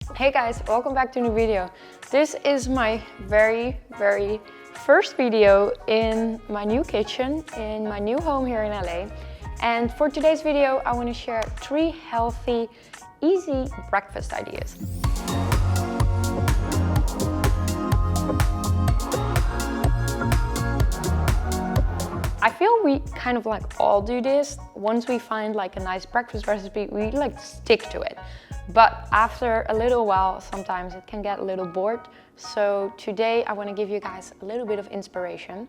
Hey guys, welcome back to a new video. This is my very first video in my new kitchen, in my new home here in LA. And for today's video, I want to share 3 healthy, easy breakfast ideas. I feel we kind of all do this. Once we find a nice breakfast recipe, we stick to it. But after a little while, sometimes it can get a little bored. So today I want to give you guys a little bit of inspiration.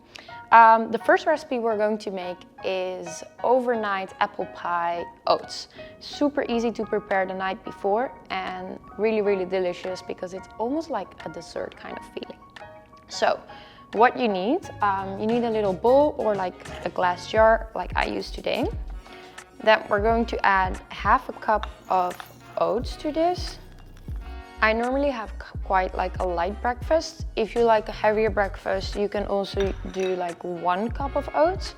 The first recipe we're going to make is overnight apple pie oats. Super easy to prepare the night before and really delicious because it's almost like a dessert kind of feeling. So what you need a little bowl or a glass jar like I use today. Then we're going to add half a cup of oats to this. I normally have quite a light breakfast. If you like a heavier breakfast, you can also do 1 cup of oats.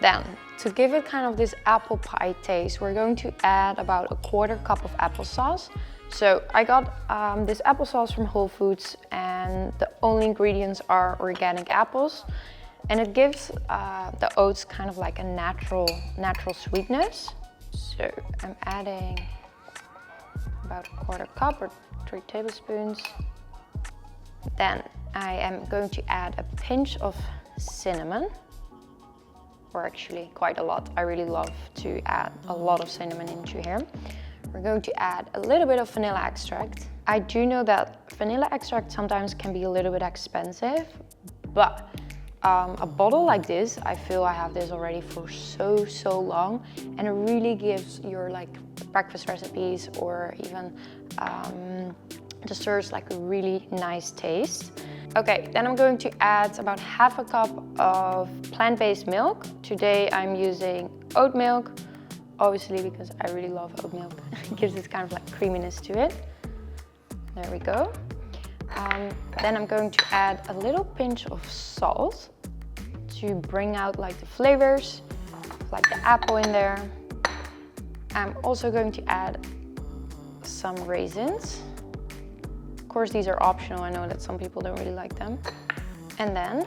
Then to give it kind of this apple pie taste, we're going to add about a 1/4 cup of applesauce. So I got this applesauce from Whole Foods and the only ingredients are organic apples. And it gives the oats kind of a natural sweetness. So I'm adding about a 1/4 cup or 3 tablespoons. Then I am going to add a pinch of cinnamon, or actually quite a lot. I really love to add a lot of cinnamon into here. We're going to add a little bit of vanilla extract. I do know that vanilla extract sometimes can be a little bit expensive, but a bottle like this, I feel I have this already for so long, and it really gives your breakfast recipes or even desserts a really nice taste. Okay, then I'm going to add about half a cup of plant-based milk. Today I'm using oat milk, obviously because I really love oat milk. It gives this kind of creaminess to it. There we go. Then I'm going to add a little pinch of salt to bring out the flavors, the apple in there. I'm also going to add some raisins. Of course, these are optional. I know that some people don't really like them. And then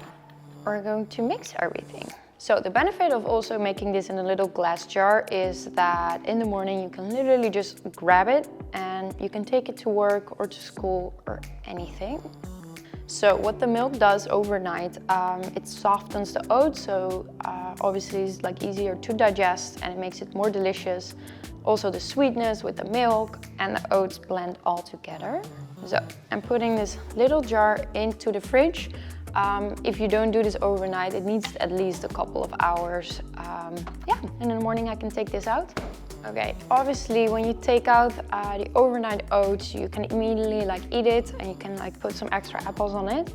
we're going to mix everything. So the benefit of also making this in a little glass jar is that in the morning you can literally just grab it and you can take it to work or to school or anything. So what the milk does overnight, it softens the oats, so obviously it's easier to digest and it makes it more delicious. Also the sweetness with the milk and the oats blend all together. So I'm putting this little jar into the fridge. If you don't do this overnight, it needs at least a couple of hours. Yeah, and in the morning I can take this out. Okay, obviously when you take out the overnight oats, you can immediately eat it and you can put some extra apples on it.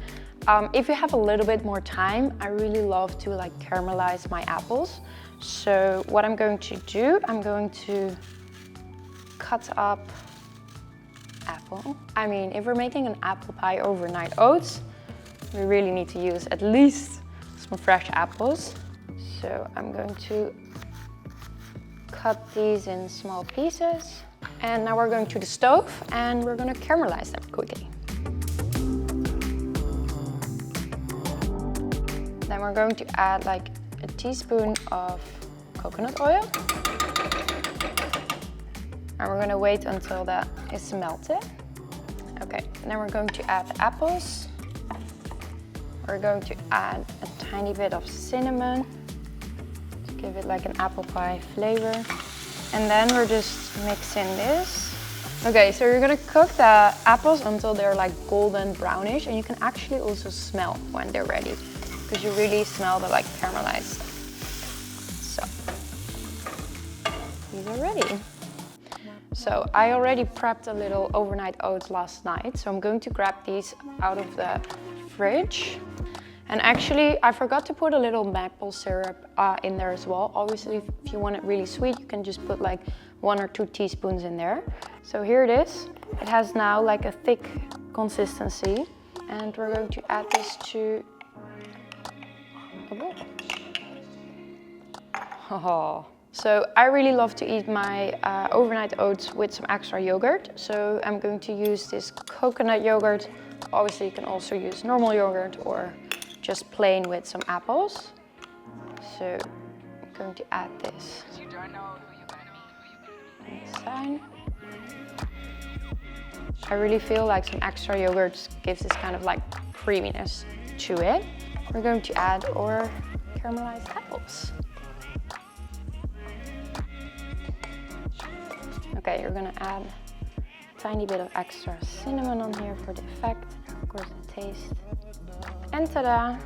If you have a little bit more time, I really love to caramelize my apples. So what I'm going to do, I'm going to cut up apple. I mean, if we're making an apple pie overnight oats, we really need to use at least some fresh apples. So I'm going to cut these in small pieces. And now we're going to the stove and we're going to caramelize them quickly. Then we're going to add a teaspoon of coconut oil. And we're going to wait until that is melted. Okay, and then we're going to add the apples. We're going to add a tiny bit of cinnamon to give it an apple pie flavor. And then we're just mixing this. Okay, so you're gonna cook the apples until they're golden brownish, and you can actually also smell when they're ready because you really smell the caramelized. So these are ready. So I already prepped a little overnight oats last night, so I'm going to grab these out of the fridge. And actually, I forgot to put a little maple syrup in there as well. Obviously, if you want it really sweet, you can just put 1 or 2 teaspoons in there. So here it is. It has now a thick consistency. And we're going to add this to a bowl. Oh, So I really love to eat my overnight oats with some extra yogurt. So I'm going to use this coconut yogurt. Obviously you can also use normal yogurt or just plain with some apples. So I'm going to add this inside. I really feel like some extra yogurt gives this kind of like creaminess to it. We're going to add our caramelized apples. Okay, you're gonna add a tiny bit of extra cinnamon on here for the effect, of course the taste. And ta-da!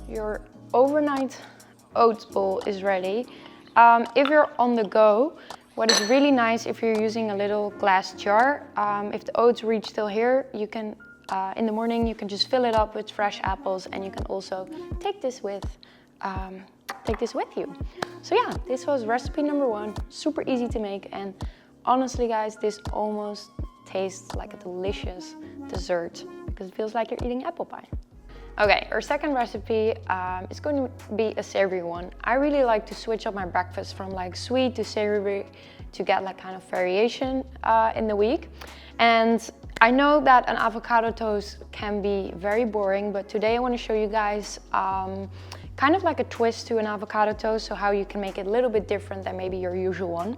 Your overnight oats bowl is ready. If you're on the go, what is really nice if you're using a little glass jar, if the oats reach till here, you can, in the morning, you can just fill it up with fresh apples and you can also take this with you. So yeah, this was recipe number 1, super easy to make, and honestly guys, this almost tastes like a delicious dessert because it feels like you're eating apple pie. Okay, our second recipe is going to be a savory one. I really like to switch up my breakfast from like sweet to savory to get like kind of variation in the week. And I know that an avocado toast can be very boring, but today I want to show you guys kind of like a twist to an avocado toast, so how you can make it a little bit different than maybe your usual one.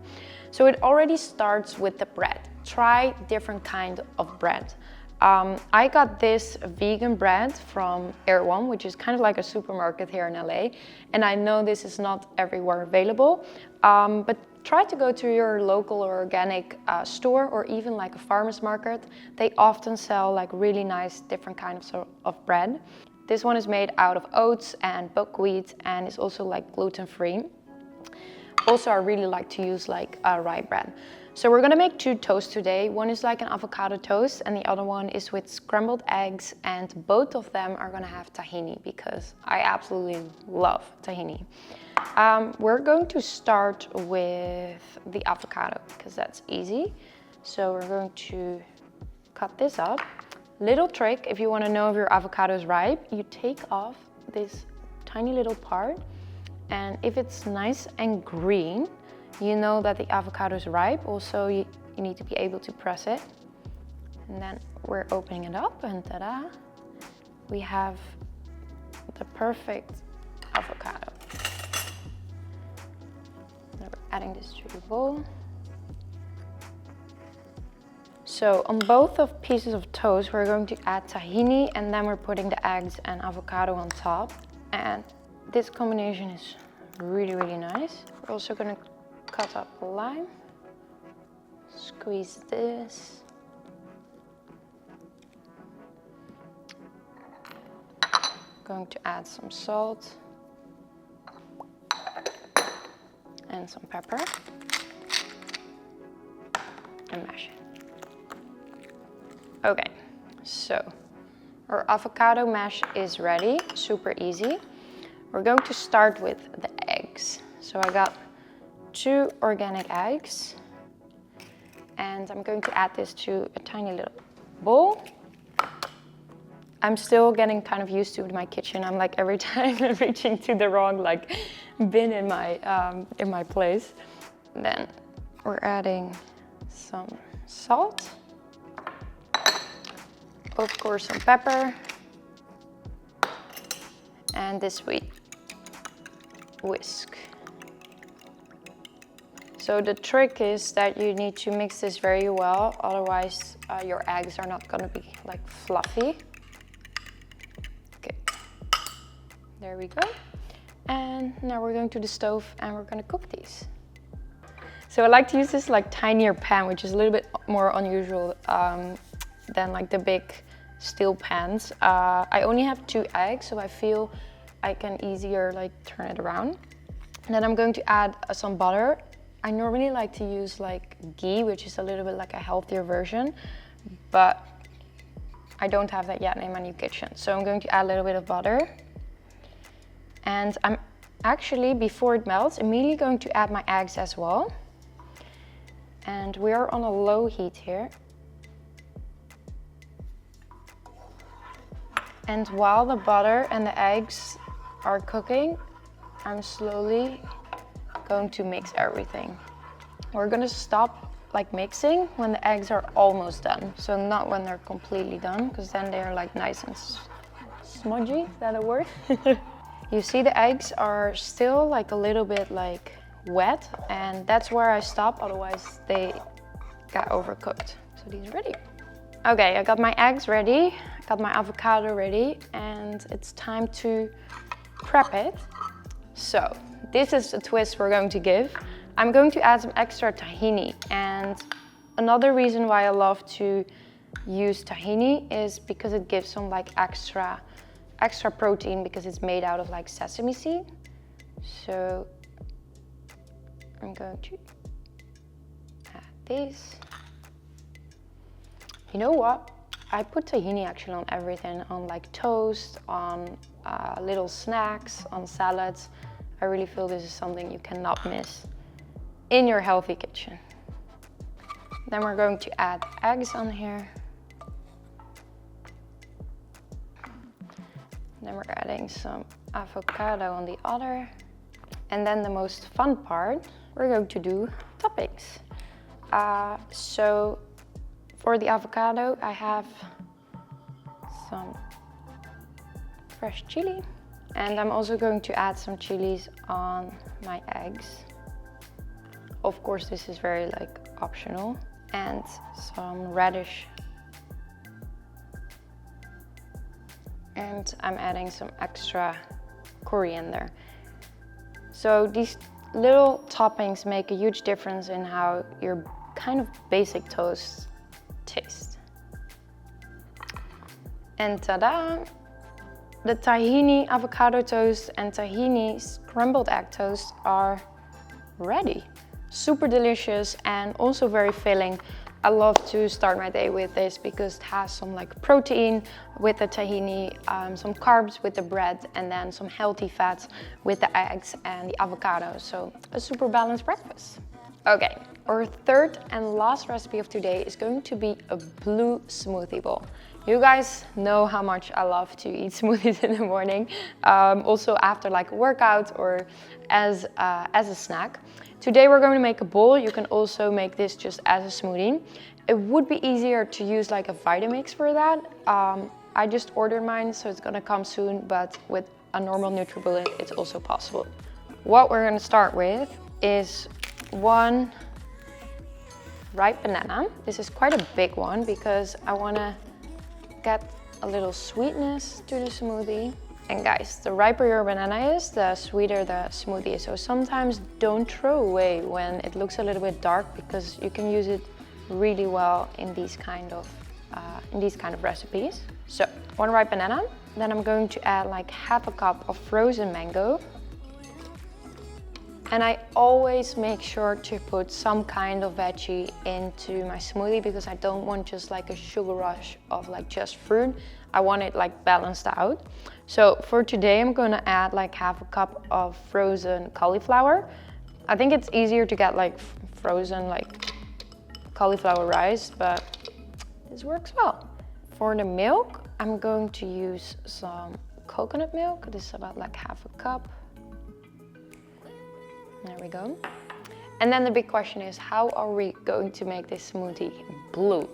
So it already starts with the bread. Try different kind of bread. I got this vegan bread from Erewhon, which is kind of like a supermarket here in LA. And I know this is not everywhere available, but try to go to your local or organic store or even like a farmer's market. They often sell like really nice different kinds of bread. This one is made out of oats and buckwheat and is also like gluten-free. Also, I really like to use like rye bread. So we're gonna make 2 toasts today. One is like an avocado toast and the other one is with scrambled eggs, and both of them are gonna have tahini because I absolutely love tahini. We're going to start with the avocado because that's easy. So we're going to cut this up. Little trick, if you want to know if your avocado is ripe, you take off this tiny little part, and if it's nice and green, you know that the avocado is ripe. Also, you need to be able to press it. And then we're opening it up and ta-da, we have the perfect avocado. Now we're adding this to the bowl. So on both of pieces of toast, we're going to add tahini and then we're putting the eggs and avocado on top. And this combination is really, really nice. We're also gonna cut up a lime, squeeze this. Going to add some salt and some pepper and mash it. Okay, so our avocado mash is ready, super easy. We're going to start with the eggs. So I got 2 organic eggs and I'm going to add this to a tiny little bowl. I'm still getting kind of used to my kitchen. I'm like every time I'm reaching to the wrong like bin in my place. Then we're adding some salt. Of course, some pepper, and this we whisk. So the trick is that you need to mix this very well, otherwise your eggs are not going to be like fluffy. Okay, there we go. And now we're going to the stove and we're going to cook these. So I like to use this like tinier pan, which is a little bit more unusual than like the big steel pans. I only have 2 eggs, so I feel I can easier like turn it around. And then I'm going to add some butter. I normally like to use like ghee, which is a little bit like a healthier version, but I don't have that yet in my new kitchen. So I'm going to add a little bit of butter. And I'm actually, before it melts, immediately going to add my eggs as well. And we are on a low heat here. And while the butter and the eggs are cooking, I'm slowly going to mix everything. We're gonna stop like mixing when the eggs are almost done. So not when they're completely done, because then they're like nice and smudgy, is that a word? You see the eggs are still like a little bit like wet, and that's where I stop, otherwise they got overcooked. So these are ready. Okay, I got my eggs ready, I got my avocado ready, and it's time to prep it. So this is the twist we're going to give. I'm going to add some extra tahini, and another reason why I love to use tahini is because it gives some like extra protein, because it's made out of like sesame seed. So I'm going to add this. You know what? I put tahini actually on everything, on like toast, on little snacks, on salads. I really feel this is something you cannot miss in your healthy kitchen. Then we're going to add eggs on here. Then we're adding some avocado on the other. And then the most fun part, we're going to do toppings. So for the avocado, I have some fresh chili. And I'm also going to add some chilies on my eggs. Of course, this is very like optional. And some radish. And I'm adding some extra coriander. So these little toppings make a huge difference in how your kind of basic toast taste. And ta-da! The tahini avocado toast and tahini scrambled egg toast are ready. Super delicious and also very filling. I love to start my day with this because it has some like protein with the tahini, some carbs with the bread, and then some healthy fats with the eggs and the avocado. So a super balanced breakfast. Okay, our third and last recipe of today is going to be a blue smoothie bowl. You guys know how much I love to eat smoothies in the morning, also after like a workout or as a snack. Today we're going to make a bowl. You can also make this just as a smoothie. It would be easier to use like a Vitamix for that. I just ordered mine, so it's gonna come soon, but with a normal NutriBullet, it's also possible. What we're gonna start with is one ripe banana. This is quite a big one because I wanna get a little sweetness to the smoothie. And guys, the riper your banana is, the sweeter the smoothie is. So sometimes don't throw away when it looks a little bit dark, because you can use it really well in these kind of recipes. So one ripe banana. Then I'm going to add like half a cup of frozen mango. And I always make sure to put some kind of veggie into my smoothie, because I don't want just like a sugar rush of like just fruit. I want it like balanced out. So for today, I'm gonna add like half a cup of frozen cauliflower. I think it's easier to get like frozen like cauliflower rice, but this works well. For the milk, I'm going to use some coconut milk. This is about like half a cup. There we go. And then the big question is, how are we going to make this smoothie blue?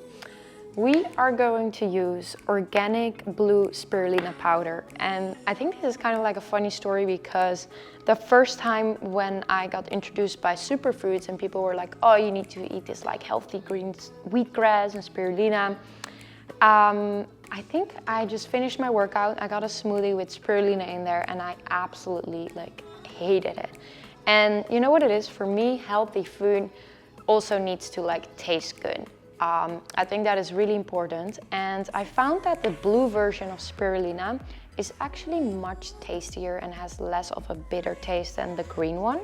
We are going to use organic blue spirulina powder. And I think this is kind of like a funny story, because the first time when I got introduced by superfoods and people were like, oh, you need to eat this like healthy greens, wheatgrass and spirulina. I think I just finished my workout. I got a smoothie with spirulina in there and I absolutely like hated it. And you know what it is? For me, healthy food also needs to like taste good. I think that is really important. And I found that the blue version of spirulina is actually much tastier and has less of a bitter taste than the green one.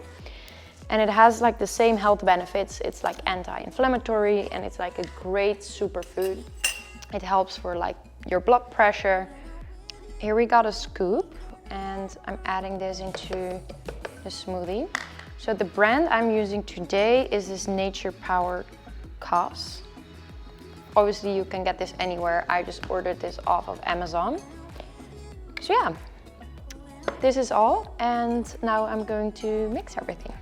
And it has like the same health benefits. It's like anti-inflammatory and it's like a great superfood. It helps for like your blood pressure. Here we got a scoop and I'm adding this into the smoothie. So the brand I'm using today is this Nature Powered Cos. Obviously you can get this anywhere. I just ordered this off of Amazon. So yeah, this is all. And now I'm going to mix everything.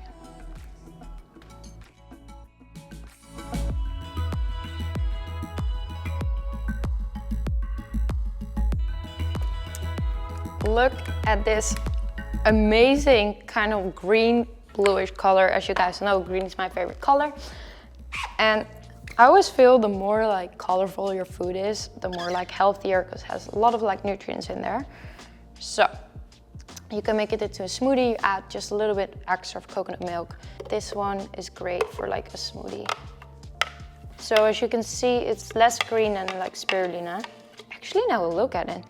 look at this amazing kind of green bluish color. As you guys know, green is my favorite color. And I always feel the more like colorful your food is, the more like healthier, because it has a lot of like nutrients in there. So you can make it into a smoothie. You add just a little bit extra of coconut milk. This one is great for like a smoothie. So as you can see, it's less green than like spirulina. Actually, now we'll look at it.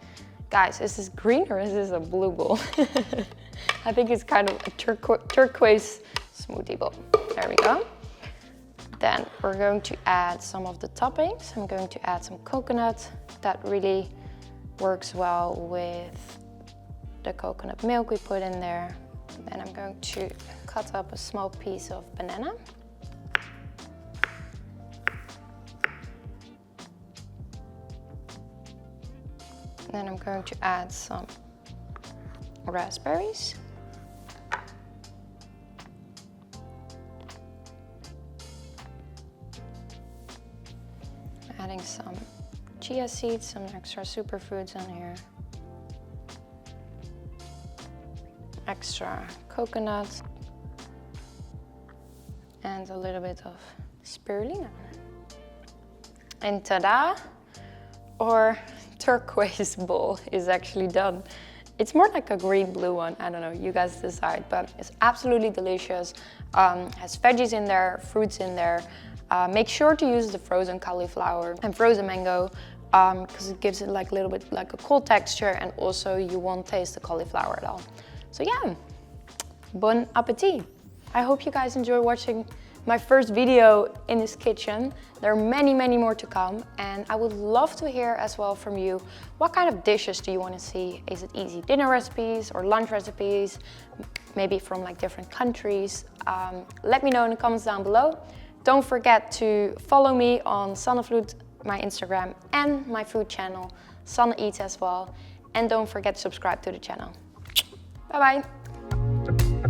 Guys, is this green or is this a blue bowl? I think it's kind of a turquoise smoothie bowl. There we go. Then we're going to add some of the toppings. I'm going to add some coconut. That really works well with the coconut milk we put in there. Then I'm going to cut up a small piece of banana. Then I'm going to add some raspberries. Adding some chia seeds, some extra superfoods on here. Extra coconut. And a little bit of spirulina. And ta-da! Our turquoise bowl is actually done. It's more like a green-blue one, I don't know, you guys decide, but it's absolutely delicious. Has veggies in there, fruits in there. Make sure to use the frozen cauliflower and frozen mango because it gives it like a little bit like a cold texture, and also you won't taste the cauliflower at all. So yeah, bon appetit. I hope you guys enjoy watching my first video in this kitchen. There are many, many more to come, and I would love to hear as well from you. What kind of dishes do you want to see? Is it easy dinner recipes or lunch recipes? Maybe from like different countries? Let me know in the comments down below. Don't forget to follow me on Sanne Vloet, my Instagram, and my food channel, Sanne Eats as well. And don't forget to subscribe to the channel. Bye bye.